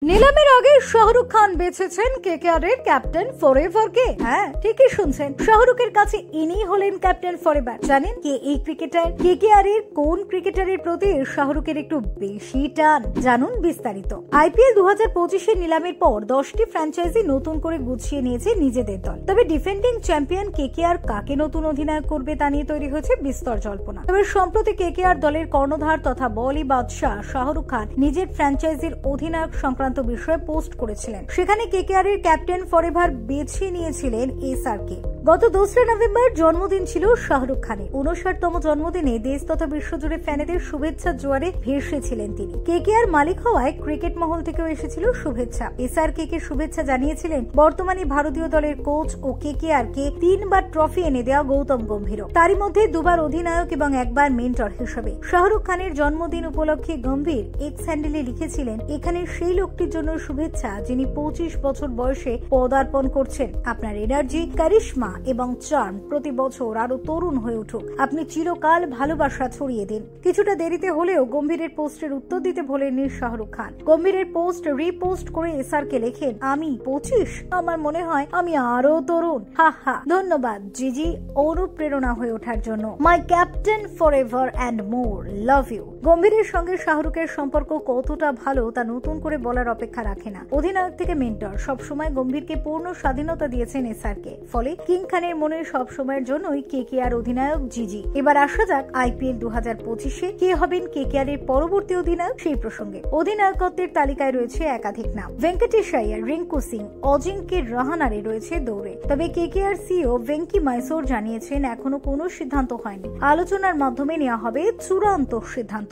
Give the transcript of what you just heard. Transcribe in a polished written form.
নিলামের আগে শাহরুখ খান বেছেছেন কেকেআর এর captain forever কে। হ্যাঁ, ঠিকই শুনছেন, শাহরুখের কাছে ইনি হলেন ক্যাপ্টেন ফরএভার। জানেন কে এই ক্রিকেটার? কেকেআর এর কোন ক্রিকেটারের প্রতি শাহরুখের একটু বেশি টান? জানুন বিস্তারিত। আইপিএল 2025 নিলামের পর 10টি ফ্র্যাঞ্চাইজি নতুন করে গুছিয়ে নিয়েছে নিজেদের দল। তবে ডিফেন্ডিং চ্যাম্পিয়ন কেকেআর কাকে নতুন অধিনায়ক করবে তা নিয়ে তৈরি হয়েছে বিস্তর জল্পনা। তবে সম্প্রতি কেকেআর দলের কর্ণধার তথা বলি বাদশাহ শাহরুখ খান নিজের ফ্র্যাঞ্চাইজির অধিনায়ক সংক্রান্ত বিষয়ে পোস্ট করেছিলেন। সেখানে কেকেআর এর ক্যাপ্টেন ফরএভার বেছে নিয়েছিলেন এসআর কে। গত 2 নভেম্বর জন্মদিন ছিল শাহরুখ খানের। 59তম জন্মদিনে দেশ তথা বিশ্বজুড়ে ফ্যানেদের শুভেচ্ছা জোয়ারে ভেসেছিলেন তিনি। কেকেআর মালিক হওয়ায় ক্রিকেট মহল থেকেও এসেছিল শুভেচ্ছা। এসআর কে শুভেচ্ছা জানিয়েছিলেন বর্তমানে ভারতীয় দলের কোচ ও কেকেআর কে 3বার ট্রফি এনে দেওয়া গৌতম গম্ভীর। তারই মধ্যে 2বার অধিনায়ক এবং 1বার মেন্টর হিসেবে। শাহরুখ খানের জন্মদিন উপলক্ষে গম্ভীর এক্স হ্যান্ডেলে লিখেছিলেন, এখানে সেই লোকটির জন্য শুভেচ্ছা যিনি 25 বছর বয়সে পদার্পণ করছেন। আপনার এনার্জি, কারিশমা এবং চার্ম প্রতি বছর আরো তরুণ হয়ে উঠুক। আপনি চিরকাল ভালোবাসা ছড়িয়ে দিন। কিছুটা দেরিতে হলেও গম্ভীরের পোস্টের উত্তর দিতে ভোলেননি শাহরুখ খান। গম্ভীরের পোস্ট রিপোস্ট করে এসআর কে লেখেন, আমি 25, আমার মনে হয় আমি আরো তরুণ। হা হা, ধন্যবাদ জিজি অনুপ্রেরণা হয়ে ওঠার জন্য। My captain forever and more, love you. গম্ভীরের সঙ্গে শাহরুখের সম্পর্ক কতটা ভালো তা নতুন করে বলার অপেক্ষা রাখে না। অধিনায়ক থেকে মেন্টর সবসময় গম্ভীরকে পূর্ণ স্বাধীনতা দিয়েছেন এসআর কে। ফলে কিং খানের মনে সব সময়ের জন্যই কেকেআর অধিনায়ক জিজি। এবার আসা যাক আইপিএল 2025-এ কে হবেন কেকেআর এর পরবর্তী অধিনায়ক সেই প্রসঙ্গে। অধিনায়কত্বের তালিকায় রয়েছে একাধিক নাম। ভেঙ্কটেশ আয়ার, রিঙ্কু সিং, অজিঙ্ক্য রাহানারে রয়েছে দৌড়ে। তবে কেকেআর সিইও ভেঙ্কি মাইসোর জানিয়েছেন এখনো কোনো সিদ্ধান্ত হয়নি। আলোচনার মাধ্যমে নেওয়া হবে চূড়ান্ত সিদ্ধান্ত।